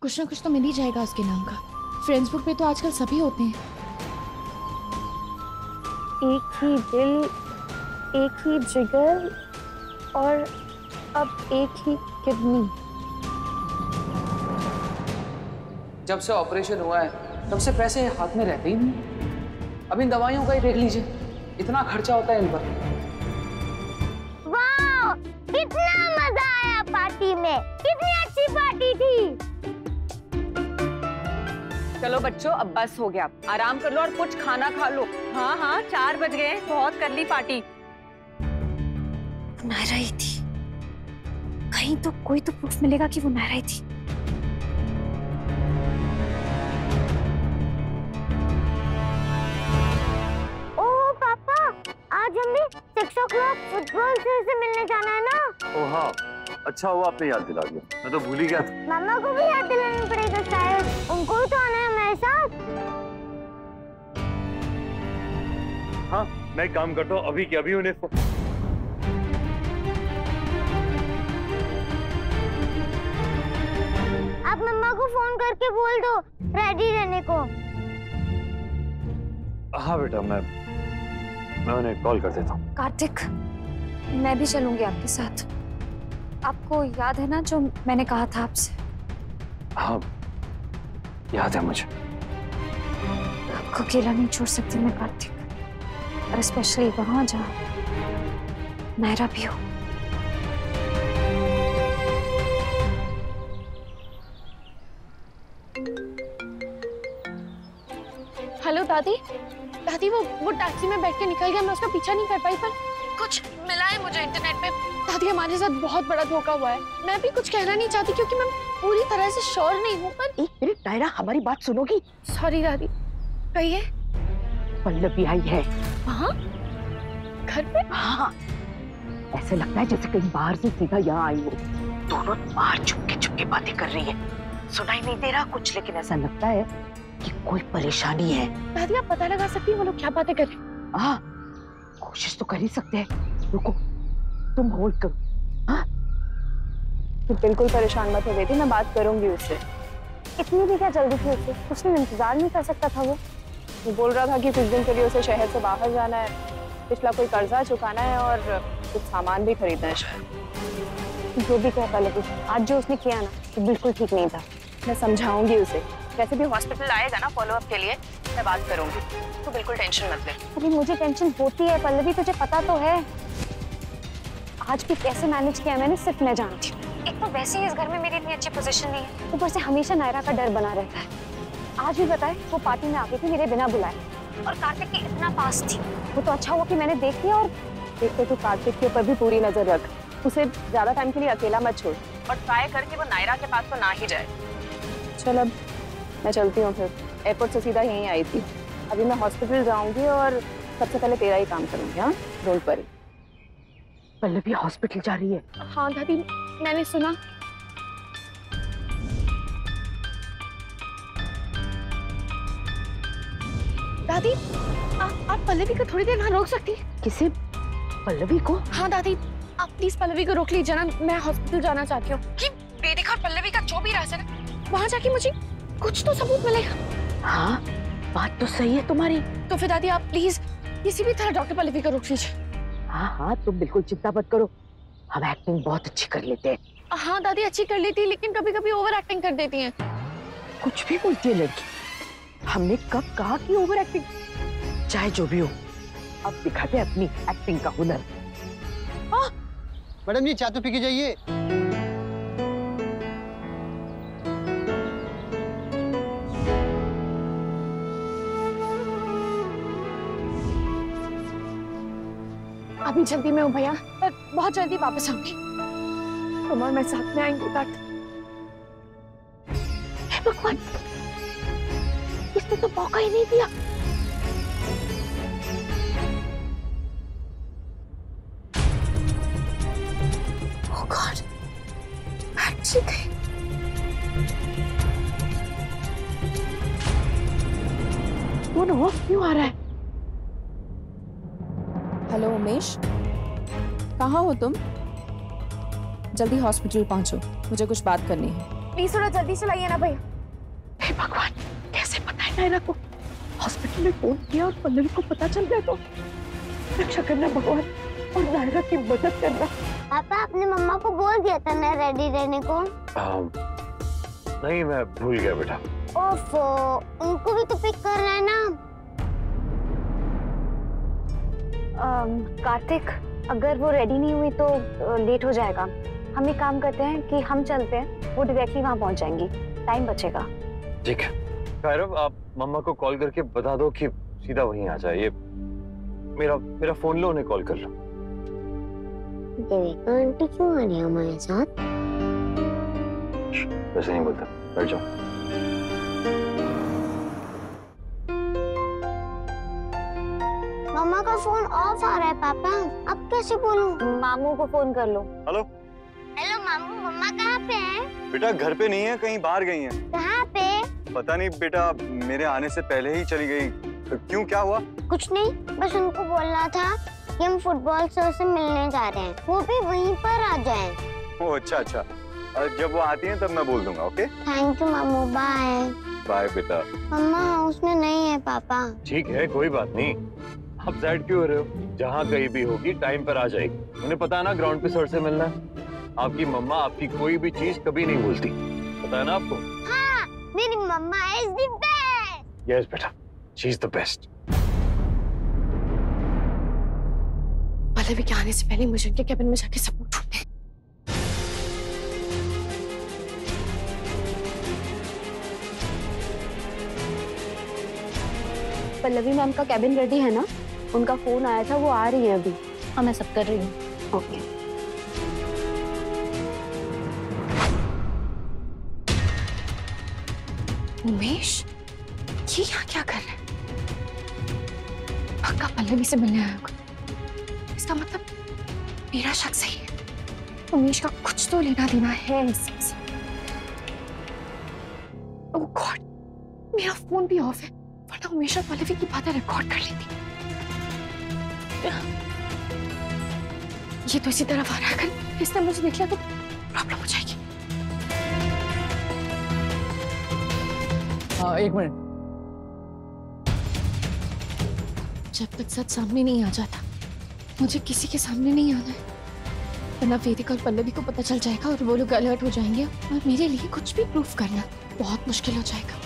कुछ ना कुछ तो मिल ही जाएगा उसके नाम का। फ्रेंड्स बुक पे तो आजकल सभी होते हैं। एक ही दिल, एक ही जिगर और अब एक ही किडनी। जब से ऑपरेशन हुआ है तब से पैसे हाथ में रहते ही नहीं। अब इन दवाइयों का ही देख लीजिए, इतना खर्चा होता है इन पर। वाह, कितना मजा आया पार्टी में, कितनी अच्छी पार्टी थी। चलो बच्चों, अब बस हो गया, आराम कर लो और कुछ खाना खा लो। हाँ हाँ, 4 बज गए, बहुत कर ली पार्टी। नायरा ही थी, कहीं तो कोई तो प्रूफ मिलेगा कि वो नायरा ही थी। ओह पापा, आज हमें 6 o'clock फुटबॉल से मिलने जाना है ना। ओह हाँ, अच्छा हुआ आपने याद दिला दिया, मैं तो भूल ही गया था। मामा को भी याद दिलानी पड़ेगा शायद, उनको भी तो आना है हमारे साथ। हाँ, मैं एक काम करता हूँ, अभी के अभी उन्हें आप मम्मा को फोन करके बोल दो रेडी रहने को। हाँ बेटा, मैं उन्हें कॉल कर देता हूँ। कार्तिक, मैं भी चलूंगी आपके साथ। आपको याद है ना जो मैंने कहा था आपसे? हाँ, याद है मुझे। आपको अकेला नहीं छोड़ सकती मैं कार्तिक, और स्पेशली वहां जहाँ नायरा भी हो। हेलो दादी। दादी वो टैक्सी में बैठ के निकल गया, मैं उसका पीछा नहीं कर पाई, पर कुछ मिला है मुझे इंटरनेट पे। दादी हमारे साथ बहुत बड़ा धोखा हुआ है। मैं भी कुछ कहना नहीं चाहती क्योंकि मैं पूरी तरह से श्योर नहीं हूँ, पर एक मिनट नायरा, हमारी बात सुनोगी? सॉरी दादी। कहिए। पल्लवी आई है। हाँ? घर पे? हाँ, ऐसे लगता है जैसे कहीं बाहर से सीधा यहाँ आई हो। दोनों बाहर छुपके छुपके बातें कर रही है, सुनाई नहीं दे रहा कुछ, लेकिन ऐसा लगता है कि कोई परेशानी है। दादी आप पता लगा सकती हैं वो लोग क्या बातें कर रहे हैं? हाँ, कोशिश तो कर ही सकते हैं। रुको, तुम होल्ड करो। हाँ, तो बिल्कुल परेशान मत हो बेटी, मैं बात करूंगी उससे। इतनी भी क्या जल्दी थी उससे? उसने इंतजार नहीं कर सकता था। वो बोल रहा था कि कुछ दिन के लिए उसे शहर से बाहर जाना है, पिछला कोई कर्जा चुकाना है और कुछ सामान भी खरीदना है शायद। जो भी कहता, लेकिन आज जो उसने किया ना वो बिल्कुल ठीक नहीं था। मैं समझाऊंगी उसे। वैसे भी हॉस्पिटल आएगा ना फॉलोअप के लिए, मैं बात करूंगी। तो बिल्कुल टेंशन मत ले। अरे मुझे टेंशन होती है पल्लवी, तुझे पता तो है। आज भी कैसे मैनेज किया मैंने सिर्फ मैं जानती हूँ। एक तो वैसे ही इस घर में मेरी इतनी अच्छी पोजीशन नहीं है, ऊपर से हमेशा नायरा का डर बना रहता है। आज भी बताए वो पार्टी में आ गई थी मेरे बिना बुलाए, और कार्तिक की इतना पास थी। वो तो अच्छा हुआ कि मैंने देख लिया। और देखते तो कार्तिक के ऊपर भी पूरी नजर रख, उसे ज्यादा टाइम के लिए अकेला मत छोड़, और ट्राई करके वो नायरा के पास तो ना ही जाए। चल अब मैं चलती हूँ, फिर एयरपोर्ट से सीधा यहीं आई थी। अभी मैं हॉस्पिटल जाऊंगी और सबसे पहले तेरा ही काम करूंगी। हाँ, डोंट वरी। पल्लवी हॉस्पिटल जा रही है? हाँ दादी, मैंने सुना। दादी आप पल्लवी को थोड़ी देर वहाँ रोक सकती हैं? किसे? पल्लवी को? हाँ दादी, आप प्लीज पल्लवी को रोक लीजिए ना, मैं हॉस्पिटल जाना चाहती हूँ। कि वेदिका और पल्लवी का जो भी राज है ना, वहाँ जाके मुझे कुछ तो सबूत मिलेगा। हाँ, बात तो सही है तुम्हारी। तो फिर दादी आप प्लीज किसी भी तरह डॉक्टर पल्लवी को रोक लीजिए। हाँ हाँ, तुम बिल्कुल चिंता मत करो, हम एक्टिंग बहुत अच्छी कर लेते हैं। हाँ दादी अच्छी कर लेती है, लेकिन कभी कभी ओवर एक्टिंग कर देती हैं। कुछ भी बोलती है लड़की। हमने कब कहा कि ओवर एक्टिंग? चाहे जो भी हो, अब दिखाते अपनी एक्टिंग का हुनर। मैडम जी, चाय तो पी के जाइए। अभी जल्दी में हूँ भैया, पर बहुत जल्दी वापस आऊंगी। तुम और मैं साथ में आएंगे। हे भगवान, इसने तो मौका ही नहीं दिया। Oh God, हैट्रिक है। कौन हो? क्यों आ रहा है? हेलो उमेश, कहाँ हो तुम? जल्दी हॉस्पिटल पहुंचो, मुझे कुछ बात करनी है। प्लीज थोड़ा जल्दी चलाइए ना भैया। हे भगवान, कैसे पता है नायरा को? हॉस्पिटल में फोन किया और पल्लवी को पता चल गया तो रक्षा करना भगवान, और नायरा की मदद करना। पापा आपने मम्मा को बोल दिया था ना रेडी रहने को? नहीं, मैं भूल गया बेटा। ओफो, उनको भी तो पिक करना है ना। कार्तिक, अगर वो रेडी नहीं हुई तो लेट हो जाएगा। हम एक काम करते हैं कि हम चलते हैं, वो डायरेक्टली वहाँ पहुँच जाएंगी, टाइम बचेगा। ठीक है भैरव, आप मम्मा को कॉल करके बता दो कि सीधा वहीं आ जाए। ये मेरा फोन लो, उन्हें कॉल कर लो। देविका आंटी क्यों आ रही है हमारे साथ? वैसे नहीं बोलता, बैठ जाओ। मम्मा का फोन ऑफ आ रहा है पापा, अब कैसे बोलूं? मामू को फोन कर लो। हेलो हेलो मामू, मम्मा कहाँ पे है? बेटा, घर पे नहीं है, कहीं बाहर गई हैं। कहाँ पे? पता नहीं बेटा, मेरे आने से पहले ही चली गई। क्यों, क्या हुआ? कुछ नहीं, बस उनको बोलना था कि हम फुटबॉल सर से मिलने जा रहे हैं, वो भी वहीं पर आ जाएं। ओह अच्छा, जब वो आती हैं तब मैं बोल दूंगा। ओके, थैंक यू मामू, बाय। बाय बेटा। मम्मा हाउस में नहीं है पापा। ठीक है, कोई बात नहीं। आप सैड क्यों हो रहे हो? जहाँ कहीं भी होगी टाइम पर आ जाएगी। उन्हें पता है ना ग्राउंड पे सर से मिलना है। आपकी मम्मा आपकी कोई भी चीज कभी नहीं भूलती, पता है ना आपको? हाँ, मेरी मम्मा इज द बेस्ट। यस बेटा, she is the best. Pallavi के आने से पहले मुझे उनके कैबिन में जाके सपोर्ट ढूंढते हैं। पल्लवी मैम का कैबिन रेडी है ना? उनका फोन आया था, वो आ रही है अभी। हाँ, मैं सब कर रही हूँ। ओके। उमेश, ये यहाँ क्या कर रहे हैं? पक्का पल्लवी से मिलने आया होगा। इसका मतलब मेरा शक सही है। उमेश का कुछ तो लेना देना है इससे। ओह गॉड, मेरा फोन भी ऑफ है, वरना उमेश और पल्लवी की बातें रिकॉर्ड कर लेती। ये तो इसी तरफ आ रहा है, अगर इसने मुझे देख लिया तो प्रॉब्लम हो जाएगी। हाँ, एक मिनट। जब तक सच सामने नहीं आ जाता, मुझे किसी के सामने नहीं आना है, वरना वेदिका और पल्लवी को पता चल जाएगा और वो लोग अलर्ट हो जाएंगे और मेरे लिए कुछ भी प्रूफ करना बहुत मुश्किल हो जाएगा।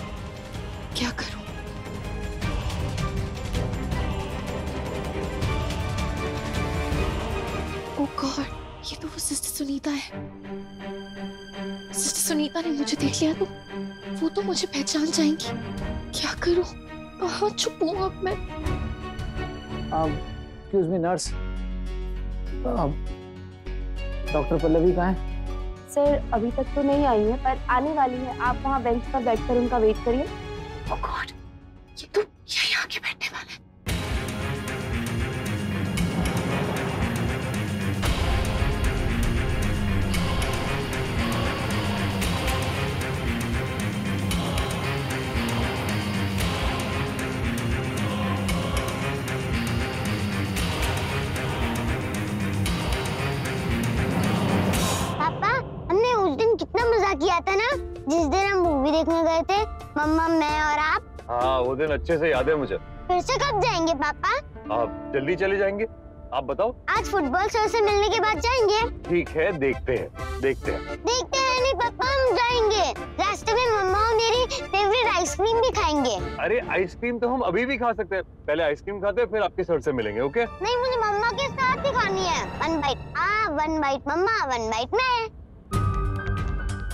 क्या करूं? ओह गॉड, ये तो वो सिस्टर सुनीता है। सिस्टर सुनीता ने मुझे देख लिया तो वो तो मुझे पहचान जाएंगी। क्या करूं? कहाँ छुपूं अब मैं? Excuse me nurse, doctor Pallavi कहाँ है? सर अभी तक तो नहीं आई है, पर आने वाली है। आप वहाँ बेंच पर बैठकर उनका वेट करिए। ओह गॉड, ये तो यहीं आके बैठने वाला है। कितना मजा किया था ना जिस दिन हम मूवी देखने गए थे, मम्मा, मैं और आप। हाँ, वो दिन अच्छे से याद है मुझे। फिर से कब जाएंगे पापा? आप जल्दी चले जाएंगे, आप बताओ। आज फुटबॉल सर से मिलने के बाद जाएंगे। ठीक है, देखते हैं। देखते हैं नहीं पापा, हम जाएंगे। रास्ते में मम्मा और मेरी फेवरेट आइसक्रीम भी खाएंगे। अरे आइसक्रीम तो हम अभी भी खा सकते हैं, पहले आइसक्रीम खाते हैं, फिर आपके सर से मिलेंगे। ओके? नहीं, मुझे मम्मा के साथ ही खानी है। 1 बाइट वन बाइट मम्मा, 1 बाइट मैं।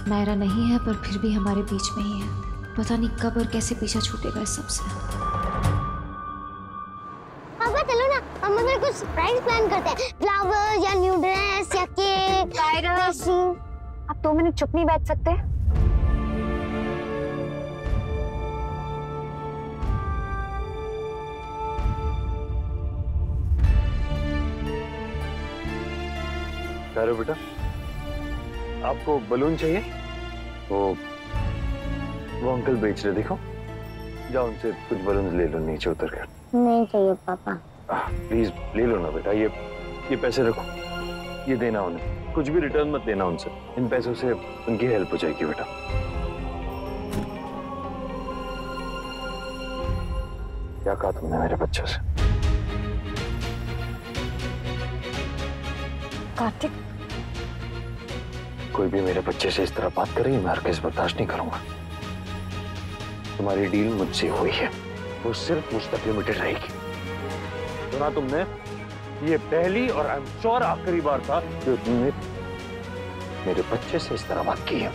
नायरा नहीं है पर फिर भी हमारे बीच में ही है। पता नहीं कब और कैसे पीछा छूटेगा इस सबसे। पापा चलो ना, हम अगर कुछ सरप्राइज प्लान करते हैं, फ्लावर या न्यू ड्रेस या केक। आप 2 मिनट चुप नहीं बैठ सकते? क्या रे बेटा, आपको बलून चाहिए? वो अंकल बेच रहे, देखो। जाओ उनसे कुछ बलून ले लो नीचे उतर कर। नहीं चाहिए पापा। प्लीज ले लो ना बेटा, ये पैसे रखो, ये देना उन्हें। कुछ भी रिटर्न मत लेना उनसे। इन पैसों से उनकी हेल्प हो जाएगी बेटा। क्या कहा तुमने मेरे बच्चे से? कार्तिक, कोई भी मेरे बच्चे से इस तरह बात करेगी मैं हरगिज़ बर्दाश्त नहीं करूंगा। तुम्हारी डील मुझसे हुई है, वो सिर्फ मुझ तक लिमिटेड रहेगी। सुना तुमने? ये पहली और आई एम श्योर आखिरी बार था जो तुमने मेरे बच्चे से इस तरह बात की है।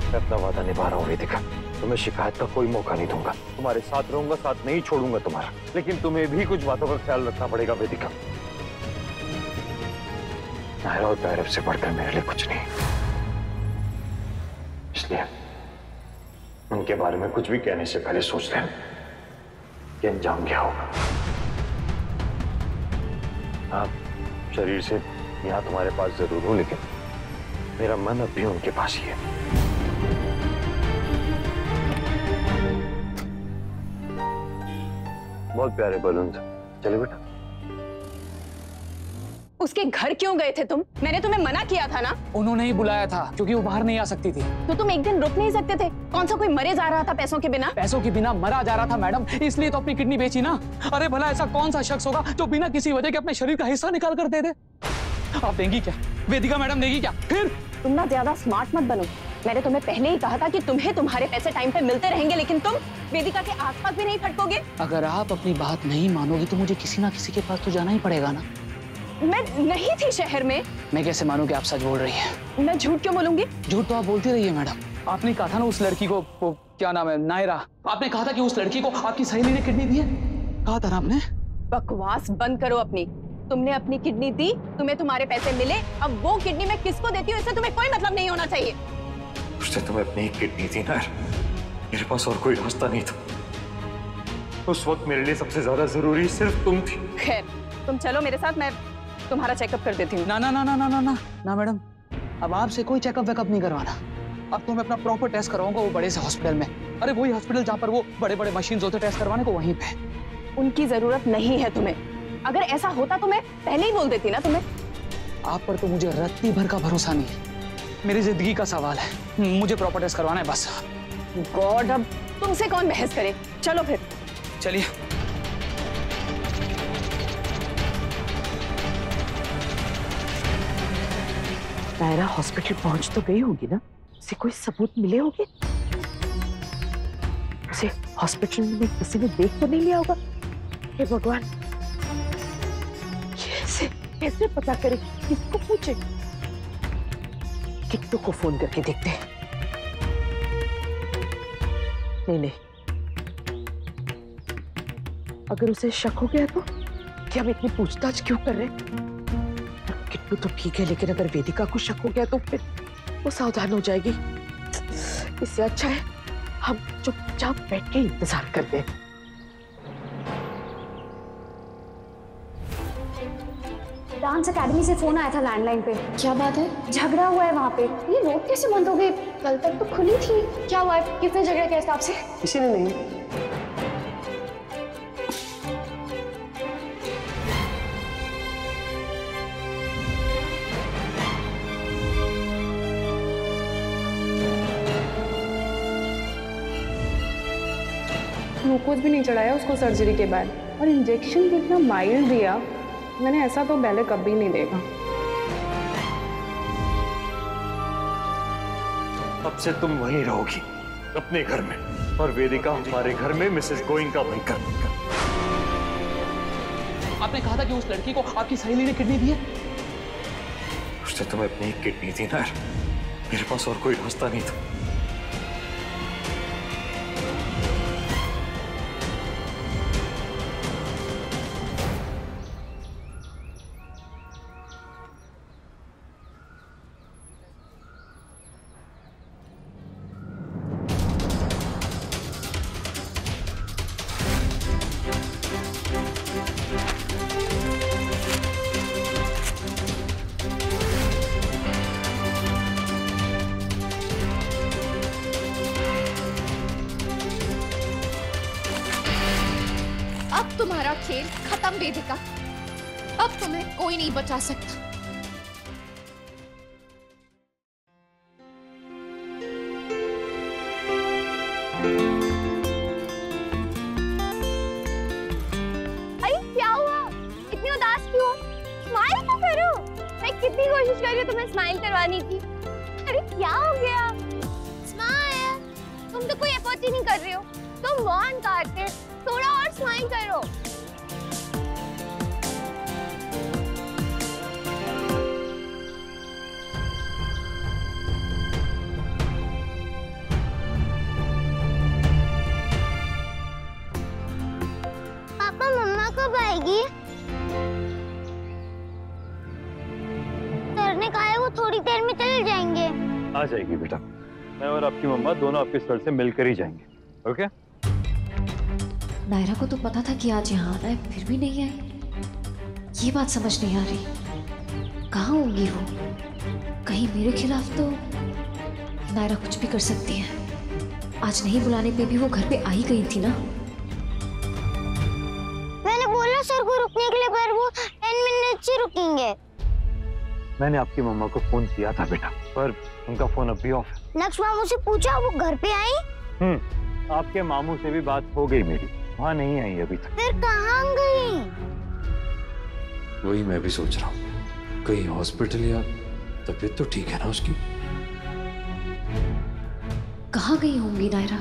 मैं अपना वादा निभा रहा हूं वेदिका, तुम्हें शिकायत का कोई मौका नहीं दूंगा। तुम्हारे साथ रहूंगा, साथ नहीं छोड़ूंगा तुम्हारा, लेकिन तुम्हें भी कुछ बातों का ख्याल रखना पड़ेगा वेदिका। नायरा और पैरव से बढ़कर मेरे लिए कुछ नहीं, इसलिए उनके बारे में कुछ भी कहने से पहले सोच लें कि अंजाम क्या होगा। आप शरीर से यहां तुम्हारे पास जरूर हो, लेकिन मेरा मन अब भी उनके पास ही है। बहुत प्यारे बलून थे। चले बेटा। उसके घर क्यों गए थे तुम? मैंने तुम्हें मना किया था ना। उन्होंने ही बुलाया था क्योंकि वो बाहर नहीं आ सकती थी। तो तुम एक दिन रुक नहीं सकते थे? कौन सा कोई मरे जा रहा था पैसों के बिना? पैसों के बिना मरा जा रहा था मैडम, इसलिए तो अपनी किडनी बेची ना। अरे भला ऐसा कौन सा शख्स होगा जो बिना किसी वजह के अपने शरीर का हिस्सा निकाल कर दे दे? आप देंगी क्या? वेदिका मैडम देगी क्या? फिर तुम ना ज्यादा स्मार्ट मत बनो। मैंने तुम्हें पहले ही कहा था कि तुम्हें तुम्हारे पैसे टाइम पे मिलते रहेंगे, लेकिन तुम वेदिका के आसपास भी नहीं फटकोगे। अगर आप अपनी बात नहीं मानोगी तो मुझे किसी ना किसी के पास तो जाना ही पड़ेगा ना। मैं नहीं थी शहर में। मैं कैसे मानूं कि आप सच बोल रही हैं? मैं झूठ क्यों बोलूंगी? झूठ तो आप बोलती रही है मैडम। आपने कहा था ना उस लड़की को, वो क्या नाम है, नायरा, आपने कहा था कि उस लड़की को आपकी सहेली ने किडनी दी है, कहा था ना आपने। बकवास बंद करो अपनी। तुमने अपनी किडनी दी, तुम्हें तुम्हारे पैसे मिले, अब वो किडनी मैं किसको देती हूँ इससे तुम्हें कोई मतलब नहीं होना चाहिए। उसने तुम्हें अपनी किडनी दी ना, मेरे पास और कोई रास्ता नहीं था। उस वक्त मेरे लिए सबसे ज्यादा जरूरी सिर्फ तुम थी। खैर तुम चलो मेरे साथ, मैं तुम्हारा चेकअप कर देती हूँ। ना ना ना ना ना ना ना ना मैडम, अब आपसे कोई चेकअप वेकअप नहीं करवाना। अब तो मैं अपना प्रॉपर टेस्ट कराऊंगा वो बड़े से हॉस्पिटल में। अरे वही हॉस्पिटल जहाँ पर वो बड़े बड़े मशीन होते टेस्ट करवाने को, वहीं पे। उनकी जरूरत नहीं है तुम्हें। अगर ऐसा होता तो मैं पहले ही बोल देती ना तुम्हें। आप पर तो मुझे रत्ती भर का भरोसा नहीं है। मेरी जिंदगी का सवाल है, मुझे प्रॉपर टेस्ट करवाना है बस। गॉड, अब तुमसे कौन बहस करे। चलो फिर। चलिए। नायरा हॉस्पिटल पहुंच तो गई होगी ना? उसे कोई सबूत मिले होंगे? उसे हॉस्पिटल में किसी ने देख तो नहीं लिया होगा? हे भगवान, कैसे पता करे? किसको पूछे? किट्टू को फोन करके देखते हैं। नहीं, अगर उसे शक हो गया तो क्या हम इतनी पूछताछ क्यों कर रहे हैं? किट्टू तो ठीक है, लेकिन अगर वेदिका को शक हो गया तो फिर वो सावधान हो जाएगी। इससे अच्छा है हम चुपचाप बैठ के इंतजार करते हैं। डांस एकेडमी से फोन आया था लैंडलाइन पे। क्या बात है? झगड़ा हुआ है वहाँ पे। ये रोड कैसे बंद हो गई? कल तक तो खुली थी। क्या हुआ है? किसने झगड़ा किया आपसे? किसी ने नहीं। ग्लूकोज भी नहीं चढ़ाया उसको सर्जरी के बाद, और इंजेक्शन भी इतना माइल्ड दिया। मैंने ऐसा तो पहले कभी नहीं देखा। अब से तुम वहीं रहोगी अपने घर में, और वेदिका हमारे घर में मिसेस गोइंका बनकर। आपने कहा था कि उस लड़की को आपकी सहेली ने किडनी दी है। उसने तुम्हें अपनी किडनी दी ना, मेरे पास और कोई रास्ता नहीं था। अब तुम्हारा खेल खत्म वेदिका। अब तुम्हें कोई नहीं बचा सकता। अरे क्या हुआ? इतनी उदास क्यों? स्माइल तो करो। मैं कितनी कोशिश कर रही हूँ तुम्हें स्माइल करवाने की। अरे क्या हो गया? स्माइल। तुम तो कोई एफर्ट ही नहीं कर रहे हो। तुम वन कार्तिक, थोड़ा और स्माइल करो। पापा मम्मा कब आएगी? सर ने कहा है वो थोड़ी देर में चले जाएंगे। आ जाएगी बेटा, मैं और आपकी मम्मा दोनों आपके सर से मिलकर ही जाएंगे। ओके? नायरा को तो पता था कि आज यहाँ आना है, फिर भी नहीं आई। ये बात समझ नहीं आ रही, कहाँ होंगी वो? कहीं मेरे खिलाफ तो नायरा कुछ भी कर सकती है। आज नहीं बुलाने पे भी वो घर पे आ ही गई थी ना। मैंने बोला सर को रुकने के लिए, पर वो 10 मिनट ही रुकेंगे। मैंने आपकी मम्मा को फोन किया था बेटा, पर उनका फोन अब भी ऑफ है। नक्श मामू से पूछा वो घर पे आई? आपके मामू से भी बात हो गई मेरी, वहाँ नहीं आई अभी तक। फिर कहाँ गई? वही मैं भी सोच रहा हूँ, कहीं हॉस्पिटल या तबीयत तो ठीक है ना उसकी? कहाँ गई होंगी नायरा?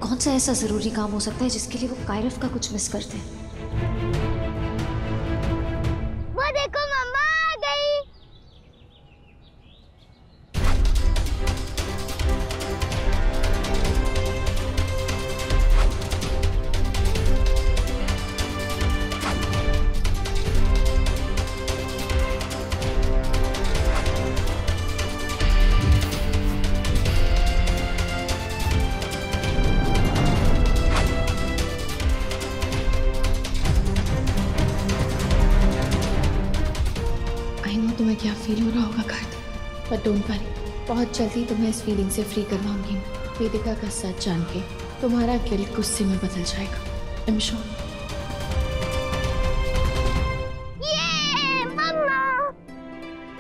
कौन सा ऐसा जरूरी काम हो सकता है जिसके लिए वो कायरफ का कुछ मिस करते हैं? वो देखो मम्मा आ गई। तुम्हें क्या फील हो रहा होगा कार्तिक, बट डोंट वरी, बहुत जल्दी तुम्हें इस फीलिंग से फ्री करवाऊंगी। वेदिका का सच जान के तुम्हारा गिल्ट गुस्से में बदल जाएगा। I am sure.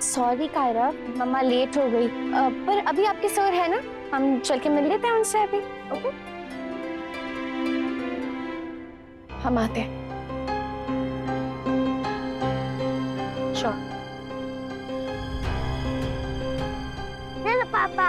Sorry Kaira, मम्मा लेट हो गई। पर अभी आपके सर है ना, हम चल के मिल लेते हैं उनसे अभी। ओके, हम आते हैं। श्योर। चलो पापा।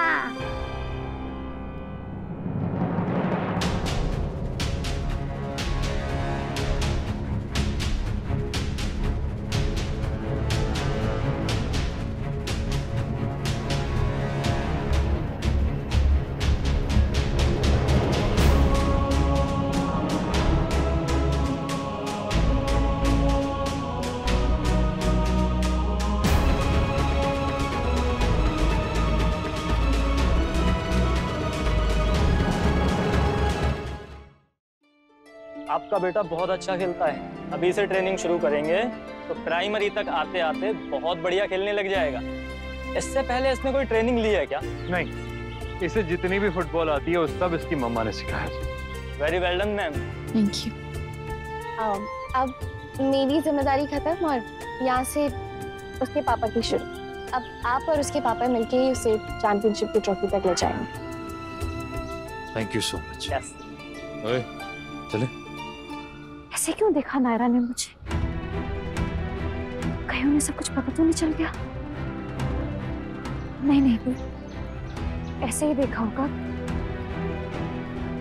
आपका बेटा बहुत अच्छा खेलता है, अभी से ट्रेनिंग शुरू करेंगे तो प्राइमरी तक आते आते बहुत बढ़िया खेलने लग जाएगा। इससे पहले इसने कोई ट्रेनिंग ली है क्या? नहीं, इसे जितनी भी फुटबॉल आती है वो सब इसकी मम्मा ने सिखाया। Very well done ma'am. Thank you. अब मेरी जिम्मेदारी खत्म और यहाँ से उसके पापा की शुरू। अब आप और उसके पापा मिलके ही उसे चैंपियनशिप की ट्रॉफी तक ले जाएंगे। Thank you so much. Yes. ओए, चले। ऐसे क्यों देखा नायरा ने मुझे? कहीं उन्हें सब कुछ पता तो नहीं चल गया? नहीं, ऐसे ही देखा होगा,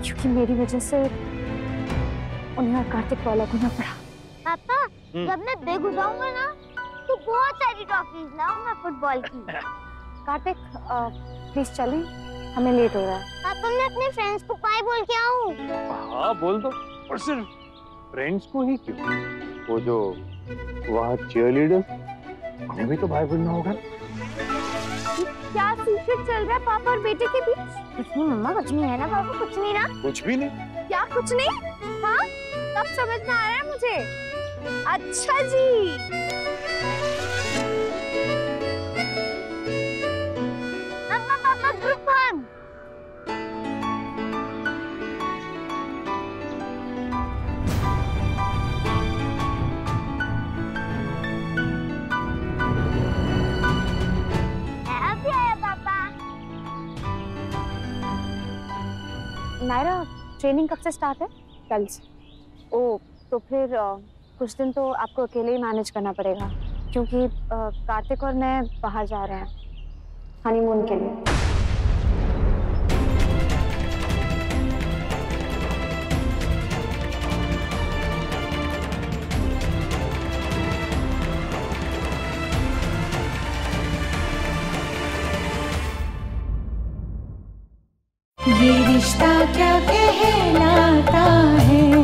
क्योंकि मेरी वजह से उन्हें और कार्तिक वाला को ना पड़ा। पापा, जब मैं बिग हो जाऊंगा ना तो बहुत सारी ट्रॉफीज लाऊंगा फुटबॉल की। कार्तिक, प्लीज चलें, हमें लेट हो रहा है। पापा, मैं अपने फ्रेंड्स को बाय बोल के आऊं? हाँ बोल दो, और सिर्फ फ्रेंड्स को ही क्यों, वो जो वहाँ चीयरलीडर्स, उन्हें भी तो भाई बोलना होगा। क्या सीक्रेट चल रहा है पापा और बेटे के बीच? कुछ नहीं मम्मा, कुछ नहीं है ना पापा, कुछ नहीं ना। कुछ भी नहीं। क्या कुछ नहीं? हाँ, तब समझ में आ रहा है मुझे। अच्छा जी। मम्मा पापा ग्रुप हग। नायरा ट्रेनिंग कब से स्टार्ट है? कल से। ओ तो फिर कुछ दिन तो आपको अकेले ही मैनेज करना पड़ेगा क्योंकि कार्तिक और मैं बाहर जा रहे हैं हनीमून के लिए। ये रिश्ता क्या कहलाता है।